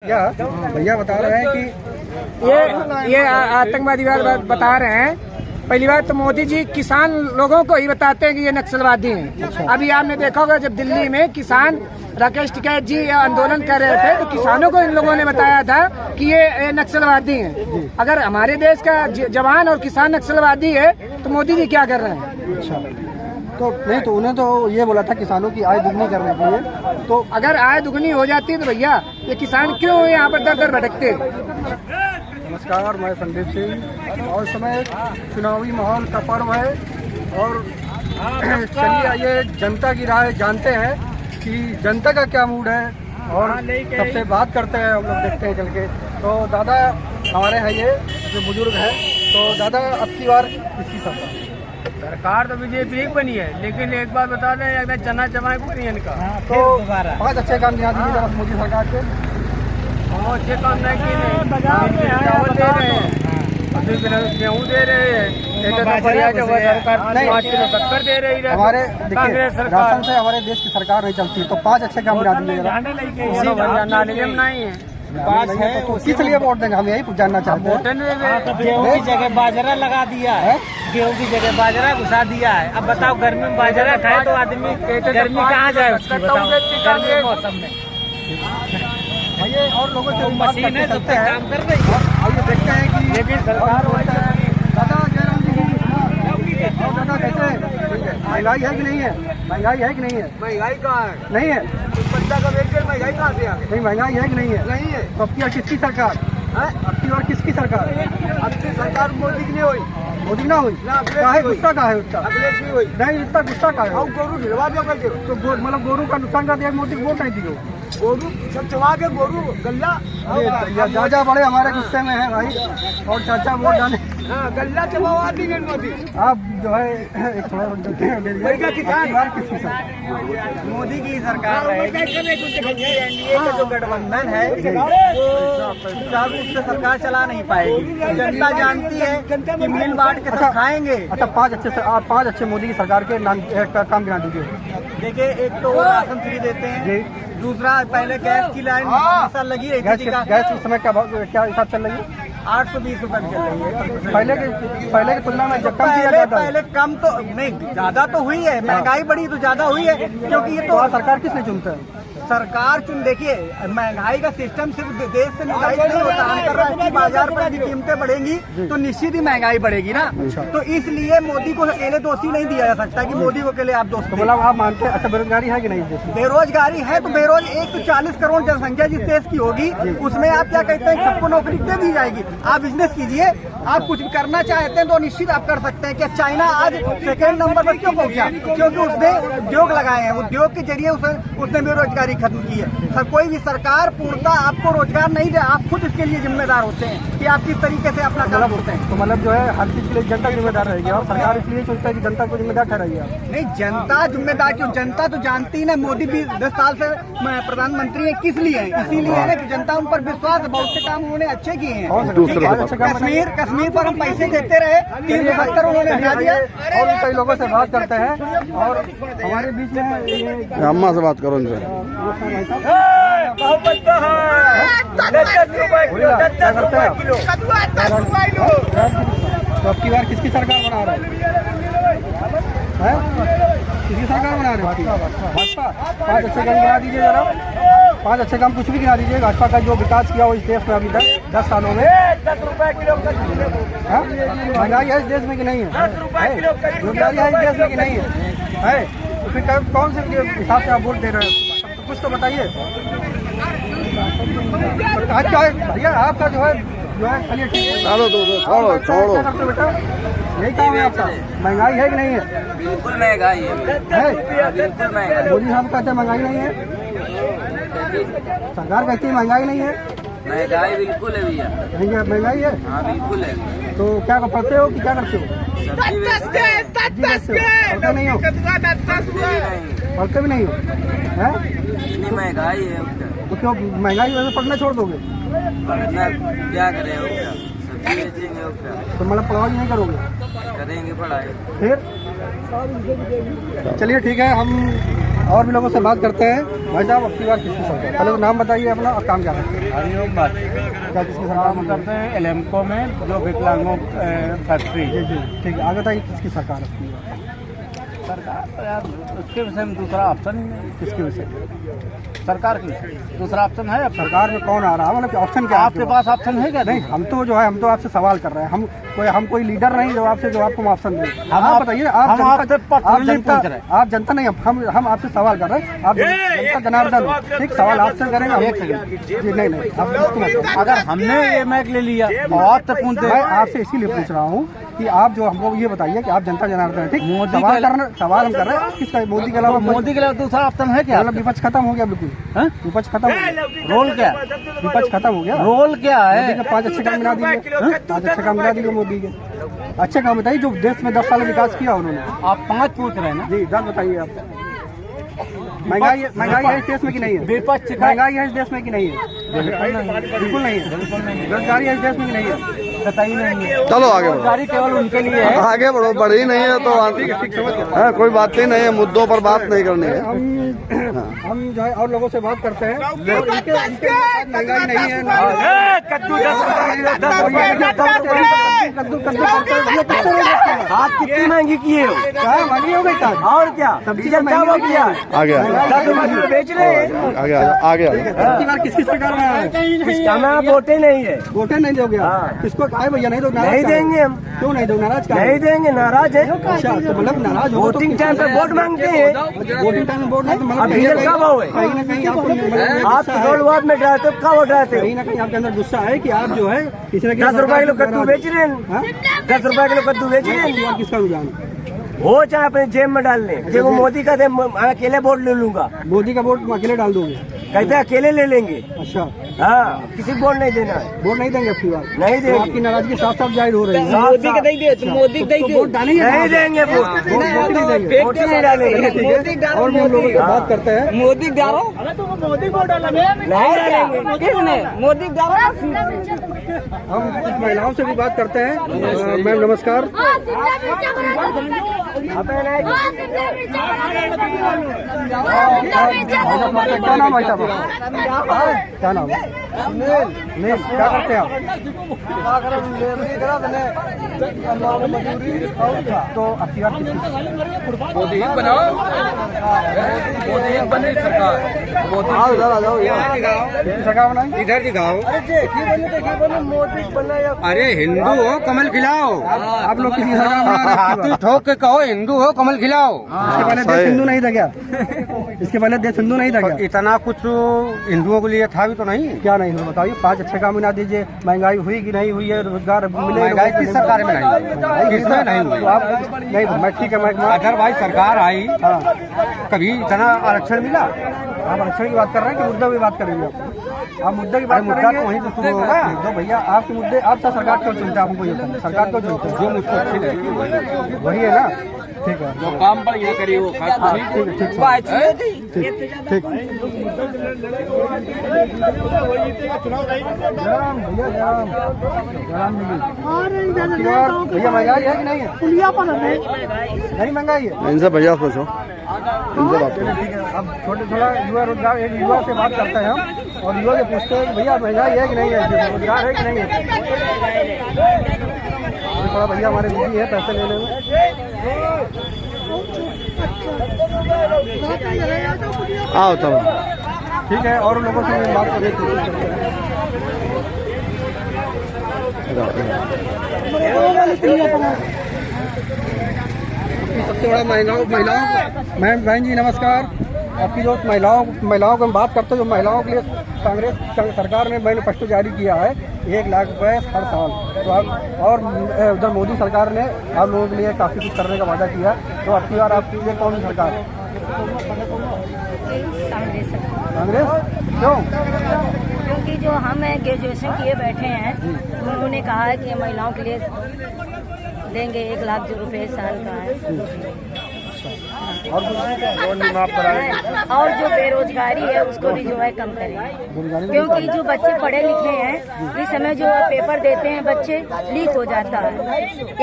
क्या भैया बता रहे हैं कि ये आतंकवादी बता रहे हैं। पहली बात तो मोदी जी किसान लोगों को ही बताते हैं कि ये नक्सलवादी हैं। अच्छा। अभी आपने देखा होगा जब दिल्ली में किसान राकेश टिकैत जी आंदोलन कर रहे थे तो किसानों को इन लोगों ने बताया था कि ये नक्सलवादी हैं। अगर हमारे देश का जवान और किसान नक्सलवादी है तो मोदी जी क्या कर रहे हैं? अच्छा, तो नहीं तो उन्हें तो ये बोला था किसानों की आय दुगनी करने के लिए। तो अगर आय दुगनी हो जाती है तो भैया ये किसान क्यों यहाँ पर दर दर भटकते? नमस्कार, मैं संदीप सिंह और इस समय चुनावी माहौल का पर्व है और चलिए ये जनता की राय जानते हैं कि जनता का क्या मूड है और सबसे बात करते हैं। हम लोग देखते हैं चल के। तो दादा हमारे हैं ये जो बुजुर्ग हैं, तो दादा अब की बार किसकी सरकार तो बीजेपी ही बनी है, लेकिन एक बात बता दें एकदम चना चमाक बनी है इनका। तो 5 अच्छे काम गिना दीजिए जरा मोदी सरकार के। अच्छे काम नहीं किए, चावल दे रहे हैं, गेहूँ दे रहे हैं, शक्कर दे रही है। हमारे राशन से हमारे देश की सरकार नहीं चलती, तो 5 अच्छे काम गिना दीजिए। नहीं है बात है तो किस लिए वोट देंगे, हम यही जानना चाहते हैं। गेहूँ की जगह बाजरा लगा दिया है, गेहूँ की जगह बाजरा घुसा दिया है। अब बताओ गर्मी में बाजरा खाए तो आदमी गर्मी कहाँ जाए उसकी, बताओ गर्मी के मौसम में। ये और लोगों से मशीन है तो काम कर रही है। आइए देखते हैं कि लेकिन सरकार दादा जयराम जी दादा कैसे महंगाई है कि नहीं है? महंगाई है कि नहीं है? महंगाई कहाँ है? नहीं है। बच्चा का वेट महंगाई कहाँ से आ गई? नहीं, महंगाई है कि नहीं है? नहीं है। तो अब की बार किसकी सरकार है? अब की बार किसकी सरकार? अब की सरकार मोदी की नहीं हुई, मोदी ना हुई। काहे गुस्सा का है उसका? अखिलेश नहीं हुई। नहीं, इतना गुस्सा का है। गोरू भिड़वा दो करके, तो मतलब गोरू का नुकसान कर दिया, मोदी को वोट नहीं दियो। गोरू सब चबा के गोरू गल्ला चाचा बड़े हमारे गुस्से में है भाई, और चाचा वोट डाले गल्ला चबावा दी मोदी। आप जो है एक थोड़ा किसान किसकी सरकार? मोदी की सरकार का जो गठबंधन है उससे सरकार चला नहीं पाएगी। जनता जानती है कि मिल बांट के सब खाएंगे। अच्छा, 5 अच्छे मोदी की सरकार के नाम काम गिना दीजिए। देखिए, एक तो राशन फ्री देते हैं, दूसरा पहले गैस की लाइन हमेशा लगी रही थी। गैस उस समय क्या हिसाब चल रही है? 820 रुपए चल रही है। पहले की तुलना में जब कम किया जाता है। पहले कम तो नहीं, ज्यादा तो हुई है। महंगाई बढ़ी तो ज्यादा हुई है, क्योंकि ये तो सरकार किसने चुनता है? सरकार देखिए, महंगाई का सिस्टम सिर्फ देश से निर्धारित नहीं होता। अंतर्राष्ट्रीय बाजार पर यदि कीमतें बढ़ेंगी तो निश्चित ही महंगाई बढ़ेगी ना। तो इसलिए मोदी को अकेले दोषी नहीं दिया जा सकता कि मोदी को अकेले आप दोषी। तो मतलब आप मानते हैं अच्छा बेरोजगारी है कि नहीं? बेरोजगारी है तो 140 करोड़ जनसंख्या जिस देश की होगी उसमें आप क्या कहते हैं, सबको नौकरी दे दी जाएगी। आप बिजनेस कीजिए, आप कुछ भी करना चाहते हैं तो निश्चित आप कर सकते हैं। कि चाइना आज 2nd नंबर पर क्यों पहुंचा? क्योंकि उसने उद्योग लगाए हैं, उद्योग के जरिए उसने बेरोजगारी खत्म की है। कोई भी सरकार पूर्णतः आपको रोजगार नहीं दे, आप खुद इसके लिए जिम्मेदार होते हैं कि आप किस तरीके से अपना काम करते हैं। तो मतलब जो है हर चीज के लिए जनता जिम्मेदार रहेगी और सरकार इसलिए सोचता है कि जनता को जिम्मेदार ठहराइए। नहीं, जनता जिम्मेदार क्यों? जनता तो जानती ना, मोदी भी 10 साल से प्रधानमंत्री है, किस लिए है? इसीलिए है ना कि जनता उन पर विश्वास है। बहुत से काम उन्होंने अच्छे किए हैं। कश्मीर पर हम पैसे देते रहे, 370 उन्होंने हटा दिया। और कई लोगों से बात करते हैं और हमारे बीच में अम्मा से बात करो इनसे। तो अब की बार किसकी सरकार बना रहे हैं? किसकी सरकार बना रहे हैं? भाजपा। 5 अच्छे काम गिना दीजिए जरा, 5 अच्छे काम कुछ भी गिना दीजिए। भाजपा का जो विकास किया हो इस देश में अभी तक 10 सालों में। 10 रुपए किलो। महंगाई है इस देश में कि नहीं है? 10 रुपए किलो। बेरोजगारी है इस देश में कि नहीं है? तो फिर कौन से हिसाब से आप वोट दे रहे हैं? कुछ तो बताइए। भैया आपका जो है चलिए ठीक है, छोड़ो बेटा, यही काम है आपका। महंगाई है कि नहीं है? बिल्कुल महंगाई है। बिल्कुल महंगाई। मोदी साहब कहते हैं महंगाई नहीं है, सरकार कहती है महंगाई नहीं है। महंगाई बिल्कुल है भैया। नहीं है, महंगाई है। हाँ बिल्कुल है। तो क्या पढ़ते हो कि क्या करते हो? पढ़ते नहीं हो? पढ़ते भी नहीं हो? है इतनी महंगाई है तो क्यों महंगाई वजह से पढ़ना छोड़ दोगे? पढ़ना क्या करें, सब्जी बेचेंगे तो मतलब पढ़ाई नहीं करोगे? करेंगे पढ़ाई। फिर चलिए ठीक है, हम और भी लोगों से बात करते हैं। भाई साहब, अब की बार किसकी सरकार? पहले तो नाम बताइए अपना और काम क्या करते हैं। हरिओम बात क्या किसकी सरकार काम करते हैं एलएमको में, जो विकलांगों फैक्ट्री। जी जी ठीक है, आगे बताइए किसकी सरकार है? सरकार तो यार उसके विषय में दूसरा ऑप्शन ही नहीं। किसके विषय? सरकार की दूसरा ऑप्शन है? अब सरकार में कौन आ रहा है, मतलब ऑप्शन क्या है आपके पास ऑप्शन है क्या? नहीं, हम तो जो है हम तो आपसे सवाल कर रहे हैं। हम कोई लीडर नहीं जो आपसे जो आपको ऑप्शन दे। हम आप बताइए, आप हम आपसे पर्सनली जनता, पूछ रहे हैं। आप जनता नहीं, हम आपसे सवाल कर रहे हैं। आप जनता जनार्दन हो, ठीक, सवाल आपसे करेंगे हम। जी नहीं, आप इसको मत करो। अगर हमने ये मैक ले लिया बहुत तो पूछते मैं आपसे इसीलिए पूछ रहा हूँ कि आप जो हमको ये बताइए कि आप जनता जनार्दन है, ठीक, मोदी सवाल हम कर रहे हैं किसका? मोदी के अलावा मोदी के लिए दूसरा ऑप्शन है क्या? मतलब विपक्ष खत्म हो गया बिल्कुल? हैं? विपक्ष खत्म हो गया? रोल क्या? विपक्ष खत्म हो गया? रोल क्या मोदी है? के 5 अच्छे काम मिला दिए। 5 अच्छे काम मिला दिए मोदी के। अच्छे काम बताइए जो देश में 10 साल में विकास किया उन्होंने। आप 5 पूछ रहे हैं ना? जी 10 बताइए आप। महंगाई है इस देश में कि नहीं है? विपक्ष महंगाई है इस देश में कि नहीं है? बिल्कुल नहीं है। बेरोजगारी है इस देश में कि नहीं है? बताइए नहीं है। चलो आगे बढ़ो, रोजगारी केवल उनके लिए है। आगे बढ़ो, बढ़ी नहीं है तो हाँ, कोई बात ही नहीं है, मुद्दों पर बात नहीं करनी है। हम जो है और लोगों से बात करते हैं। और इनके महंगाई नहीं है। कद्दू आप कितनी महंगी किए हो? क्या महंगी हो गई? और क्या सब्जी क्या महंगी किया? आगे बेच रहे हैं। आगे आगे अब की बार किसकी सरकार में है? हमें वोटे नहीं है। वोटे नहीं दोगे? किसको कहा भैया नहीं दो? नहीं देंगे हम। क्यों नहीं दो? नाराज का नहीं देंगे, नाराज है। अच्छा, तो मतलब नाराज हो तो वोटिंग टाइम पे वोट मांगते हैं। वोटिंग टाइम में वोट नहीं तो मतलब अब डीजल कब हुए? कहीं ना कहीं आपको आप पेट्रोल वाद में ड्राते हो, कब ड्राते कहीं ना कहीं आपके अंदर गुस्सा है कि आप जो है किसी न किसी 10 रुपए किलो कद्दू बेच रहे हैं। हाँ? 10 रुपए किलो कद्दू बेच रहे हैं। किसका रुझान? वो चाहे अपने जेब में डाल लें। जब वो मोदी का दे, मैं अकेले वोट ले लूंगा। मोदी का वोट अकेले डाल दोगे? कहते हैं अकेले ले लेंगे। अच्छा, हाँ, किसी को वोट नहीं देना है। वोट नहीं देंगे आपकी बात? नहीं देंगे। तो आपकी नाराजगी साफ साफ जाहिर हो रही है। मोदी का नहीं दे तो मोदी का तो वोट डालेंगे? नहीं देंगे वोट। वोट नहीं देंगे? वोट नहीं डालेंगे। ठीक है, और भी हम लोगों से बात करते हैं। मोदी डालो। मोदी को डालेंगे नहीं डालेंगे। किसने? मोदी डालो। हम कुछ महिलाओं से भी बात करते हैं। मैम नमस्कार। क्या नाम है साहब? क्या नाम है? नहीं, क्या करते हैं आप? तो आपकी बात मोदी बनाओ, मोदी बने सरकार। मोदी सरकार बनाई? इधर दिखाओ। मोदी बनाया। अरे हिंदू हो कमल खिलाओ। आप लोग किसी सरकार बना रहे हैं? हाथी ठोक के कहो हिंदू हो कमल खिलाओ। इसके पहले देश हिंदू नहीं था क्या? इसके पहले देश हिंदू नहीं था क्या? इतना कुछ हिंदुओं के लिए था भी तो नहीं। क्या नहीं हुआ बताइए? 5 अच्छे काम बना दीजिए। महंगाई हुई कि नहीं हुई है? रोजगार मिले? महंगाई किस सरकार में नहीं, किसमें नहीं हुई? तो आप नहीं, मैं ठीक है, मैं अदरवाइज सरकार आई हाँ, कभी इतना आरक्षण मिला? आप आरक्षण की बात कर रहे हैं कि मुद्दा की बात करेंगे? आप मुद्दे की बात मुद्दा करेंगे तो वहीं से शुरू होगा। तो भैया आपके मुद्दे, आपका सरकार क्यों चुनते हैं? आपको ये बताइए, सरकार क्यों चुनते हैं? जो मुझको अच्छी लगी वही है ना? ठीक है, जो काम पर ये करी वो हाँ, ठीक है, ठीक है, ठीक भैया महंगाई है कि नहीं है? नहीं महंगाई है? इनसे भैया पूछो, इनसे बात करो। ठीक है, अब थोड़ा युवा रोजगार, एक युवा से बात करते हैं हम और युवा से पूछते हैं भैया महंगाई है कि नहीं है, रोजगार है कि नहीं है? थोड़ा भैया हमारे बिजी है पैसे लेने में। आओ चलो। ठीक है, और लोगों से भी बात करने की कोशिश करते हैं। सबसे बड़ा महिलाओं मैम बहन जी नमस्कार। आपकी जो महिलाओं को हम बात करते हैं, जो महिलाओं के लिए कांग्रेस सरकार ने मैनिफेस्टो जारी किया है 1 लाख रुपए हर साल, तो आप और जब मोदी सरकार ने आप लोगों के लिए काफ़ी कुछ करने का वादा किया, तो आपकी बार आपके लिए कौन सी सरकार है? कांग्रेस। क्यों? क्योंकि जो हम ग्रेजुएशन किए बैठे हैं तो उन्होंने कहा है कि महिलाओं के लिए देंगे 1 लाख जो रुपये साल का है। और जो बेरोजगारी है उसको भी जो है कम करें, क्योंकि जो बच्चे पढ़े लिखे हैं इस समय जो पेपर देते हैं बच्चे लीक हो जाता है।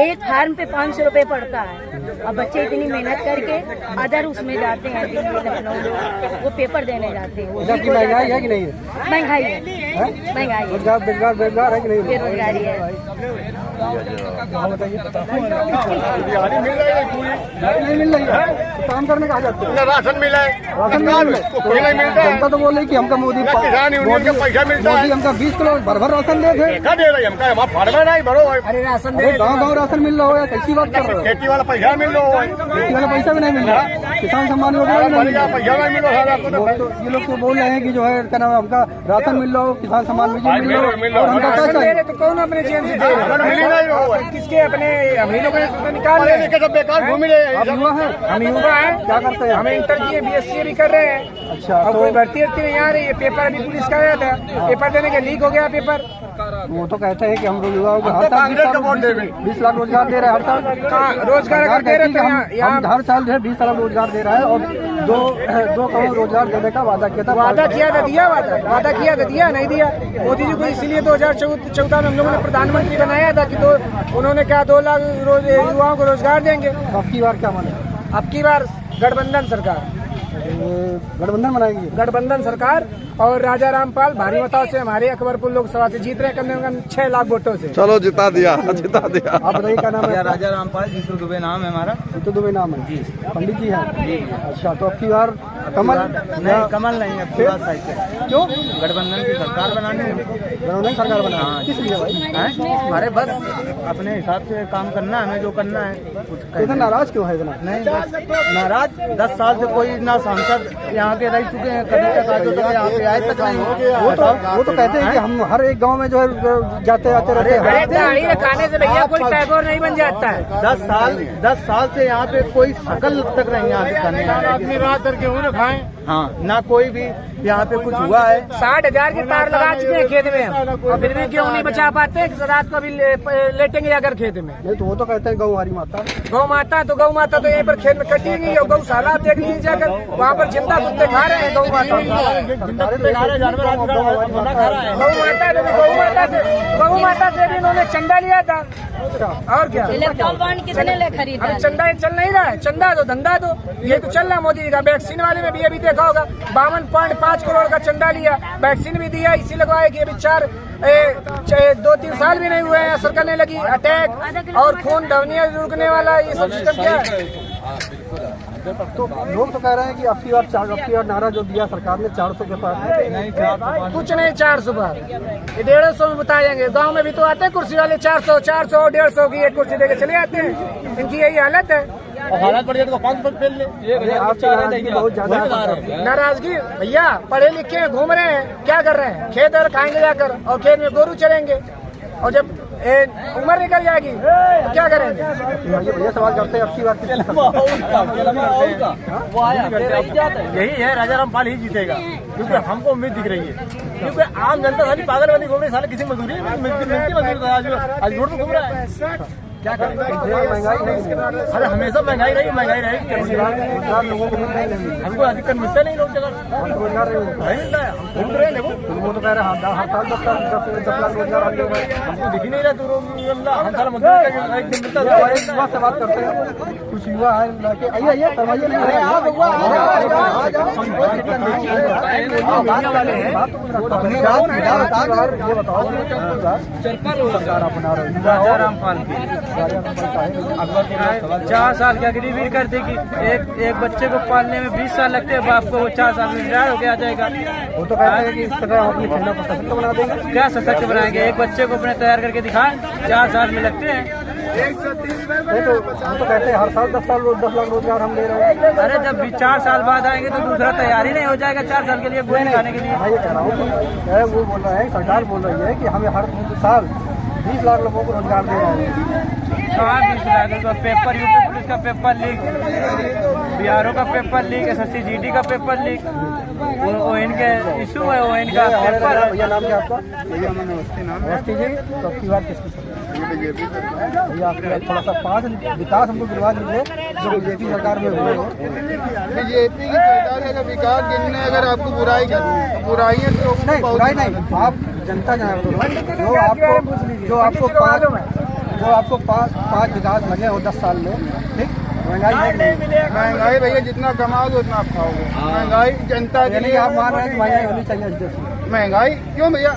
एक फार्म पे 500 रुपए पड़ता है और बच्चे इतनी मेहनत करके अदर उसमें जाते हैं, दिल्ली लखनऊ वो पेपर देने जाते हैं। इधर की महंगाई है कि नहीं है? महंगाई है, महंगाई है, बेरोजगार है कि नहीं? बेरोजगारी है। नहीं मिल रही है, काम करने कहा जाते हैं। राशन मिला है, राशन कोई नहीं मिलता है। जनता तो बोल रही कि हमका मोदी पैसा मिलता है, हमका 20 किलो भर राशन दे थे। क्या दे रही है हमका? हम फार्मा नहीं भरो, अरे राशन अरे गाँव राशन मिल रहा हो या कैसी बात कर रहे हो? खेती वाला पैसा मिल रहा है, खेती वाला पैसा भी नहीं मिल रहा, किसान सम्मान योजना भी नहीं मिल रहा। पैसा नहीं मिल रहा। ये लोग तो बोल रहे हैं कि जो है क्या नाम है हमका राशन मिल रहा हो, किसान सम्मान निधि मिल रहा हो, और हमका क्या चाहिए? तो कौन अपने चैन से दे रहा है? मिल ही नहीं रहा है। किसके अपने हम ही लोग निकाल रहे हैं। सब बेकार घूम रहे हैं। आप युवा हैं? हम युवा हैं, क्या करते हैं? हमें इंटर किए BSc भी कर रहे हैं। अच्छा, और तो कोई भर्ती नहीं आ रही है। पेपर अभी पुलिस का आया था, पेपर देने के लीक हो गया पेपर। वो तो कहते हैं कि हम लोग युवाओं को हर साल कांग्रेस का वोट देंगे। 20 लाख रोजगार दे रहे हैं हर साल। कहाँ रोजगार अगर दे रहे थे हम हर साल जो है 20 लाख रोजगार दे रहा है और 2 करोड़ रोजगार देने का वादा किया था। वादा किया था, दिया वादा किया था, दिया नहीं दिया। मोदी जी को इसीलिए 2014 में हम लोगों ने प्रधानमंत्री बनाया था कि उन्होंने कहा 2 लाख युवाओं को रोजगार देंगे। अब की बार क्या माने? अब की बार गठबंधन सरकार, गठबंधन बनाएंगे। गठबंधन सरकार और राजा रामपाल भारी मतों से हमारे अकबरपुर लोकसभा से जीत रहे हैं, कम से कम 6 लाख वोटों से। चलो जिता दिया, जिता दिया। आप बताइए क्या नाम है? राजा रामपाल जीतू दुबे नाम है हमारा। जीतू दुबे नाम है जी, पंडित जी हैं। अच्छा, तो अब की बार कमल? नहीं, कमल नहीं है, पूरा साइकिल। क्यों? गठबंधन की सरकार बनानी है, गठबंधन सरकार बनाना किस लिए भाई? अरे बस अपने हिसाब से काम करना है, हमें जो करना है कुछ। इतना नाराज क्यों है? इतना नहीं बस नाराज, 10 साल से कोई ना सांसद यहाँ के रह चुके हैं, कभी तक आज तक यहाँ पे आए तक नहीं। वो तो कहते हैं कि हम हर एक गांव में जो है जाते आते रहते हैं। दाढ़ी रखाने से भैया कोई टैगोर नहीं बन जाता है। 10 साल से यहाँ पे कोई शकल तक नहीं यहाँ पे करने आदमी रात करके उन्हें खाएं। हाँ, ना कोई भी यहाँ पे कुछ हुआ है। 60,000 के तार लगा चुके हैं खेत में हम, और फिर भी क्यों नहीं बचा पाते? रात को भी लेटेंगे जाकर खेत में। नहीं तो वो तो कहते हैं गौ हमारी माता। गौ माता तो यहीं पर खेत में कटेगी और गौशाला आप देख लीजिए जाकर, वहाँ पर जिंदा कुत्ते खा रहे हैं। गौ माता से भी इन्होंने चंदा लिया था। और क्या इलेक्ट्रॉन बॉन्ड कितने ले खरीदा? अब चंदा चल नहीं रहा है, चंदा दो धंधा दो, ये तो चल रहा है मोदी का। वैक्सीन वाले में भी अभी देखा होगा 52.5 करोड़ का चंदा लिया, वैक्सीन भी दिया, इसी लगवाया कि अभी 2-3 साल भी नहीं हुए हैं, असर करने लगी। अटैक और खून धमनियां रुकने वाला ये सब सिस्टम क्या है? तो लोग तो कह रहे हैं कि अब की बार नारा जो दिया सरकार ने 400 के पास कुछ नहीं, 400 बार ये 150 में बताएंगे। गांव में भी तो आते हैं कुर्सी वाले 400, 150 की एक कुर्सी देके चले जाते हैं। इनकी यही हालत है। हालत बढ़िया तो 5 फुट फेल ले। आप नाराजगी बहुत ज्यादा नाराजगी भैया, पढ़े लिखे हैं, घूम रहे हैं, क्या कर रहे हैं? खेत और खाएंगे जाकर, और खेत में गोरू चलेंगे, और जब उम्र निकल जाएगी तो क्या करेंगे? ये सवाल करते हैं अब की बार यही है, राजा रामपाल ही जीतेगा, क्योंकि हमको उम्मीद दिख रही है। क्योंकि आम जनता सारी पागल वाली घूम रही, साले किसी मजदूरी आज रोड पर घूम रहा है। क्या करें? महंगाई नहीं, अरे हमेशा महंगाई रहेगी। रोजगार लोगों को हमको अधिकतर मिलता नहीं, लोग जगह रोजगार नहीं मिलता है। हम घूम रहे हैं, वो तो कह रहे हैं हर साल 10 लाख रोजगार हमको दिख ही नहीं रहा। तो हम सारा मजदूरी का एक दिन मिलता है। से बात करते हैं, कुछ युवा है लाके आइए फरमाइए। ये बताओ सरकार अपना रही है राजा रामपाल 4 साल की अग्निवीर कर देगी। एक बच्चे को पालने में 20 साल लगते हैं, बाप को वो 4 साल में रिटायर होके आ जाएगा। वो तो कहते हैं कि इस तरह हम अपनी सेना को सशक्त बना देंगे। क्या सशक्त बनाएंगे? एक बच्चे को अपने तैयार करके दिखाएं, 4 साल में लगते हैं। नहीं तो हम तो कहते हैं हर साल 10 लाख रोजगार हम ले रहे हैं। अरे जब 4 साल बाद आएंगे तो दूसरा तैयारी नहीं हो जाएगा 4 साल के लिए गोली खाने के लिए। मैं ये कह रहा हूँ कि वो बोल रहे हैं, सरकार बोल रही है कि हमें हर साल 20 लाख लोगों को रोजगार दे रहे हैं। 20 लाख का पेपर, यूपी पुलिस का पेपर लीक, बिहारों का पेपर लीक, SSC GD का पेपर लीक, वो इनके इशू है, वो इनका पेपर है। भैया नाम क्या आपका? नमस्ते जी। तो आपकी बात किसकी भैया? आपके थोड़ा सा 5 विकास हमको गिरवा दीजिए। जो बीजेपी सरकार में हुए हो। बीजेपी की सरकार का अगर विकास गिनने अगर आपको बुराई करनी है तो बुराइयाँ तो नहीं, बुराई नहीं, आप जनता जो है जो आपको पाँच विकास लगे हो 10 साल में, ठीक, महंगाई है नहीं? महंगाई भैया जितना कमाओगे उतना आप खाओगे। महंगाई जनता के लिए आप मान रहे हैं कि महंगाई होनी चाहिए इस देश में। महंगाई क्यों भैया?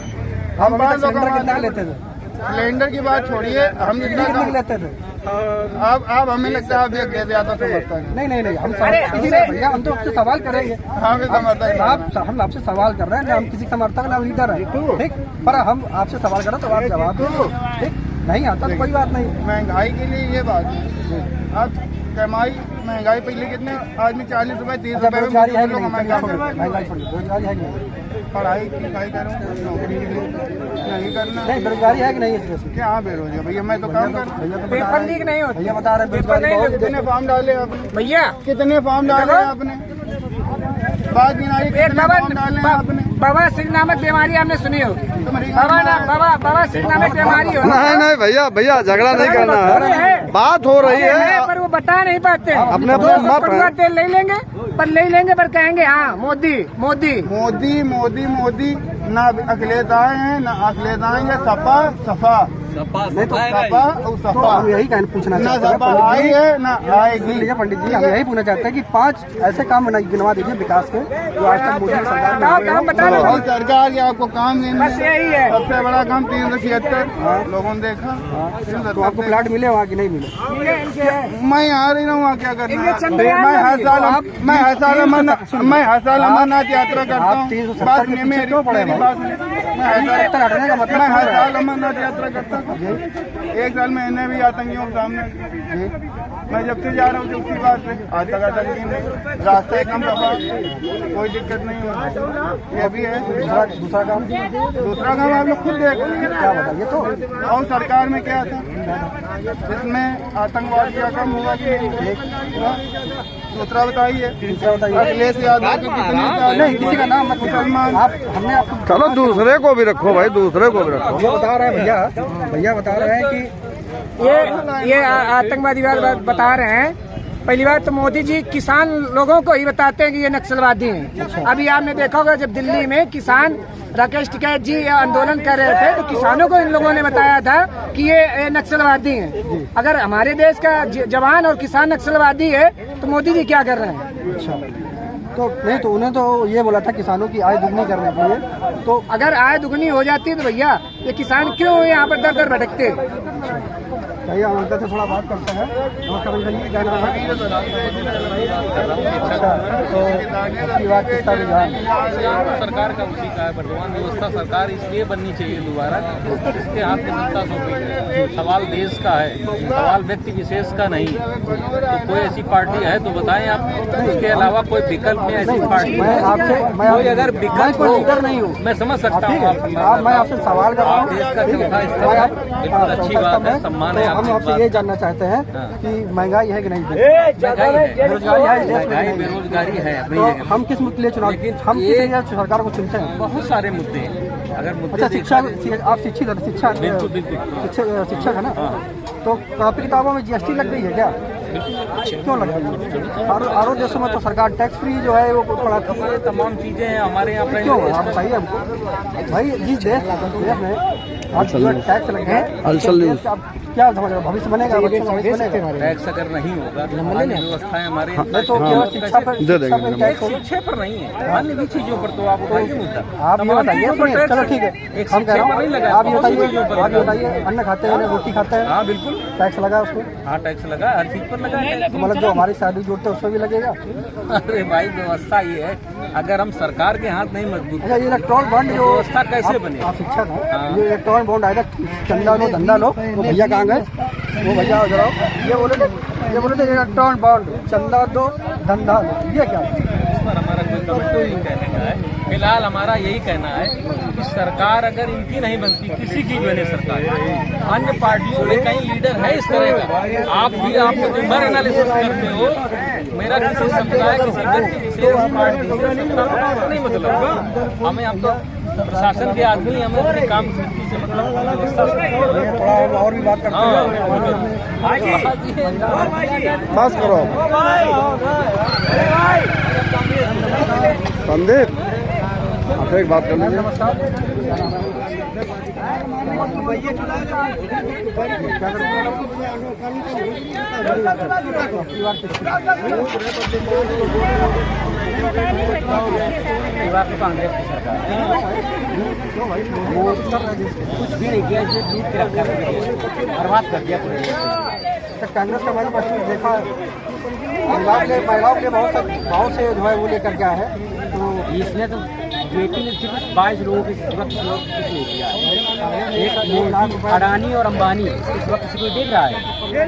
हम हम 5 लोग कितना लेते थे? सिलेंडर की बात छोड़िए, हम जितना कितने लेते थे? आप हमें लगता है आप एक ज्यादा समझता है। नहीं, हम भैया हम तो आपसे सवाल करेंगे। हाँ समझता हम आपसे सवाल कर रहे हैं, हम किसी समर्थक ना लीडर है, ठीक, पर हम आपसे सवाल कर रहे हैं तो आप जवाब दो, ठीक, नहीं आता तो कोई बात नहीं। महंगाई के लिए ये बात है, आप कमाई महंगाई पहले कितने आदमी 40 रुपए 30 रुपए बेरोजगारी है कि में नहीं? महंगाई छोड़िए, बेरोजगारी है कि नहीं? पढ़ाई लिखाई करूँ नौकरी नहीं करना। नहीं, बेरोजगारी है कि नहीं इस देश में? क्या हाँ बेरोजगार भैया, मैं तो काम कर पेपर लीक नहीं होता, भैया बता रहे हैं बेरोजगारी बहुत। कितने फॉर्म डाले आपने भैया कितने फॉर्म डाले आपने? बात गिनाई कितने फॉर्म डाले आपने? बवासीर नामक बीमारी आपने सुनी होगी। बवासीर नामक बीमारी हो, नहीं भैया झगड़ा नहीं करना है, बात हो रही है, पर वो बता नहीं पाते। अपने अपने मत है। तेल ले लेंगे पर कहेंगे हाँ मोदी मोदी मोदी मोदी मोदी, ना अखिलेश आए हैं ना अखिलेश आएंगे। सपा सफा नहीं तो सपा और तो सपा हम यही पूछना ना चाहते हैं सपा आई है ना आएगी। लीजिए पंडित जी, हम यही पूछना चाहते हैं कि 5 ऐसे काम गिनवा दीजिए विकास के जो आज तक मोदी सरकार ने हुए हो। और सरकार के आपको काम देना बस यही है। सबसे बड़ा काम 376 लोगों ने देखा। तो आपको प्लाट मिले वहाँ की नहीं मिले? मैं यहाँ रही हूँ, वहाँ क्या करना? मैं हर साल अमरनाथ यात्रा करता आप हूँ। 370 बात के नहीं, पीछे क्यों पड़े मेरी भाई? बात नहीं। हटने का मतलब मैं हर साल अमरनाथ यात्रा करता हूँ। एक साल मैंने भी आतंकियों के सामने, मैं जब से जा रहा हूँ उसकी बात है, आज तक आतंकी नहीं, रास्ता कम दफा, कोई दिक्कत नहीं होती। ये भी है। दूसरा काम आप लोग खुद देख क्या बताइए तो। और सरकार में क्या था इसमें आतंकवाद क्या कम हुआ कि दूसरा बताइए। अखिलेश यादव के कितने नहीं, किसी का नाम मत मुसलमान आप हमने आपको चलो दूसरे को भी रखो भाई, दूसरे को भी रखो। ये बता रहे हैं भैया बता रहे हैं कि ये आतंकवादी बता रहे हैं। पहली बात तो मोदी जी किसान लोगों को ही बताते हैं कि ये नक्सलवादी हैं। अभी आपने देखा होगा जब दिल्ली में किसान राकेश टिकैत जी आंदोलन कर रहे थे तो किसानों को इन लोगों ने बताया था कि ये नक्सलवादी हैं। अगर हमारे देश का जवान और किसान नक्सलवादी है तो मोदी जी क्या कर रहे हैं? अच्छा, तो नहीं तो उन्हें तो ये बोला था किसानों की आय दुगनी करने के लिए। तो अगर आय दुगनी हो जाती तो भैया ये किसान क्यों यहाँ पर दर दर भटकते? चाहिए हम उनसे थोड़ा बात करते हैं। नमस्कार अंकल जी, क्या नाम है? अच्छा, तो आपकी बात किसका रुझान? सरकार का उसी का है। वर्तमान व्यवस्था सरकार इसलिए बननी चाहिए दोबारा, इसके हाथ में सत्ता सौंपी है। सवाल देश का है, सवाल व्यक्ति विशेष का नहीं। तो कोई ऐसी पार्टी है तो बताएं आप, उसके अलावा कोई विकल्प में ऐसी पार्टी मैं आपसे कोई अगर विकल्प कोई लीडर नहीं हूँ, मैं समझ सकता हूँ। मैं आपसे सवाल कर रहा हूँ। देश का चौथा स्तर है, बिल्कुल अच्छी बात है, सम्मान है। हम आपसे ये जानना चाहते हैं कि महंगाई है कि नहीं? महंगाई है, बेरोजगारी है इस देश में? महंगाई बेरोजगारी है अपनी तो जगह। हम किस मुद्दे के लिए चुनाव, हम किस लिए सरकार को चुनते हैं? बहुत सारे मुद्दे हैं। अगर मुद्दे अच्छा, शिक्षा आप शिक्षित बिल्कुल शिक्षक है ना? तो कॉपी किताबों में जीएसटी लग गई है क्या? क्यों लग गई है? और देशों में तो सरकार टैक्स फ्री जो है वो पढ़ाती है। तमाम चीजें हैं, हमारे यहाँ पर क्यों? आप बताइए हमको भाई, जिस देश में आप जो टैक्स लगे हैं, क्या समझ रहे? भविष्य बनेगा, भविष्य बनेगा। टैक्स अगर नहीं होगा तो अन्य व्यवस्थाएं हमारे नहीं तो केवल शिक्षा पर टैक्स होगा। शिक्षा पर नहीं है, अन्य भी चीजों पर तो आप बताइए मुद्दा। आप ये बताइए, सुनिए, चलो ठीक है, हम कह रहा हूँ आप ये बताइए, अन्न खाते हैं, रोटी खाते हैं, हाँ बिल्कुल टैक्स लगा उसको? हाँ टैक्स लगा, हर चीज पर लगा है। तो मतलब जो हमारी शादी जोड़ते हैं उसमें भी लगेगा? अरे भाई व्यवस्था ये है, अगर हम सरकार के हाथ नहीं मजबूत अच्छा, ये इलेक्ट्रॉनिक बॉन्ड जो व्यवस्था कैसे बने? आप शिक्षक हैं, ये इलेक्ट्रॉनिक बॉन्ड आएगा, चंदा लो धंधा लो, वो भैया कहाँ गए? वो भैया जरा ये बोले थे इलेक्ट्रॉनिक बॉन्ड, चंदा दो धंधा लो, ये क्या? इस पर हमारा कोई कमेंट नहीं कहने का है। फिलहाल हमारा यही कहना है कि सरकार अगर इनकी नहीं बनती, किसी की भी बने सरकार, अन्य पार्टियों में कई लीडर है इस तरह का। आप भी आपको दिन भर एनालिसिस करते हो, मेरा किसी समुदाय किसी व्यक्ति विशेष पार्टी से नहीं मतलब। हमें हम तो प्रशासन के आदमी, हमें अपने काम से थोड़ा और भी बात करते हैं। बस करो संदीप, आप एक बात कर लीजिए। कांग्रेस की सरकार कुछ भी नहीं किया, इसे जीत के रखा, बर्बाद कर दिया पूरे। कांग्रेस का मैंने बच्चे देखा, महिलाओं के बहुत से जो है वो लेकर के आए हैं। तो इसने तो बेटी ने सिर्फ 22 लोगों की वक्त नहीं किया है। एक अडानी और अंबानी इस वक्त किसी को देख रहा है।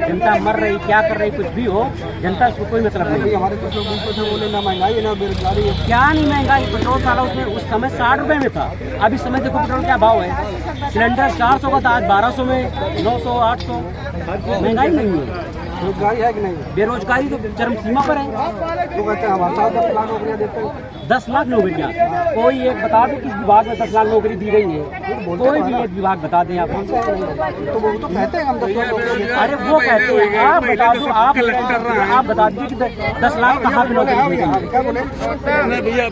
जनता मर रही, क्या कर रही, कुछ भी हो, जनता इसको कोई मतलब नहीं। हमारे कुछ लोग थे बोले ना महंगाई है ना बेरोजगारी है। क्या नहीं महंगाई, पेट्रोल साला उसमें उस समय 60 रुपए में था, अब इस समय देखो पेट्रोल क्या भाव है। सिलेंडर 400 का था, आज 1200 में, 900, 800। महंगाई नहीं है, बेरोजगारी है कि नहीं? बेरोजगारी तो चरम सीमा पर है। वो कहते हैं हमारे साथ 10 लाख नौकरियाँ देते हैं। 10 लाख नौकरियाँ, कोई एक बता दो किस विभाग में 10 लाख नौकरी दी गई है, कोई भी एक विभाग बता दें आप। तो वो तो कहते हैं हम 10 लाख नौकरियाँ देते हैं। अरे वो कहते हैं, आप बता दो, आप बता दीजिए कि 10 लाख कहाँ पे नौकरी दी गई है। क्या बोले? भैया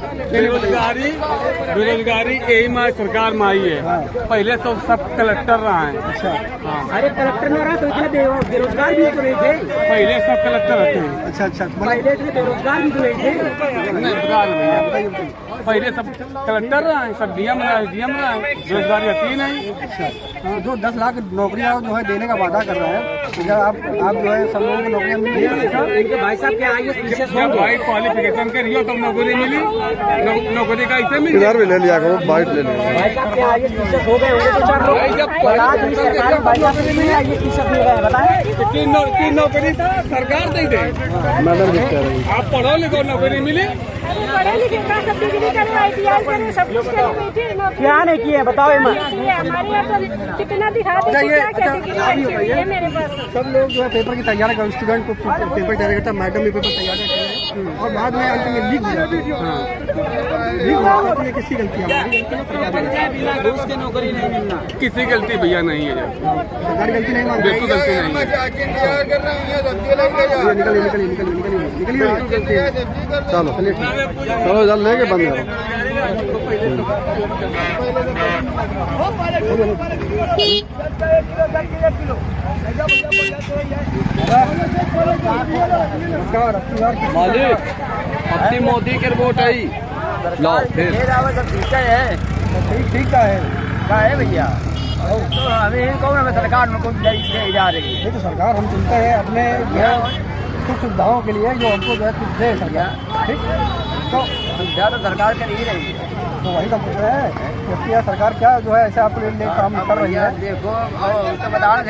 बेरोजगारी यही माँ सरकार में आई है। पहले तो सब कलेक्टर रहा है। अच्छा, अरे कलेक्टर में रहा तो इतने बेरोजगार भी तो नहीं थे, पहले सब कलेक्टर रहते हैं। अच्छा, अच्छा। पहले इतने बेरोजगार भी तो नहीं थे। पहले सब कलेक्टर रहा है, सब डीएम रहा है, बेरोजगारी आती नहीं। जो 10 लाख नौकरियाँ जो है देने का वादा कर रहे हैं, तो क्या आप जो है सब लोगों को नौकरियाँ मिल रही है? इनके भाई साहब क्या आईएएस पीसीएस जब भाई क्वालिफिकेशन करियो तब नौकरी मिली, नौकरी का ऐसे मिली। इधर भी ले लिया करो, बाइट ले लिया। भाई साहब क्या आईएएस पीसीएस हो गए होंगे तो 4 लोग। आज भी सरकार भाई साहब के लिए आईएएस पीसीएस मिल गए, बताएं की नौकरी था सरकार नहीं दे। मैडम भी कह रही आप पढ़ो लिखो नौकरी मिली। पढ़े लिखे का सब डिग्री करे, ITI करे, सब कुछ करे, बेटी नौकरी क्या नहीं किए बताओ। हमारे यहाँ तो कितना दिखा दे, क्या डिग्री है मेरे पास। सब लोग जो है पेपर की तैयारी कर, स्टूडेंट को पेपर तैयारी करता है, मैडम भी पेपर तैयारी करते हैं और बाद में अंत में लीक हो जाती है। लीक हो जाती है, किसकी गलती है? घूस के नौकरी नहीं मिलना, किसी गलती भैया नहीं है, सरकारी गलती नहीं मानती। बिल्कुल गलती नहीं है। निकलिए। चलो चलो जल लेके बंद करो। मालिक अपनी मोदी के वोट आई लो फिर ठीक है भैया। तो हमें इनको हमें सरकार में को ले जा रही है। ये तो सरकार हम चुनते हैं अपने सुख सुविधाओं के लिए, जो हमको जो है कुछ दे सरकार। ठीक, तो ज़्यादा सरकार कर ही रही है। तो वही तो पूछ रहे हैं कि सरकार क्या जो है ऐसा अपने लिए काम कर रही है। देखो तो बताना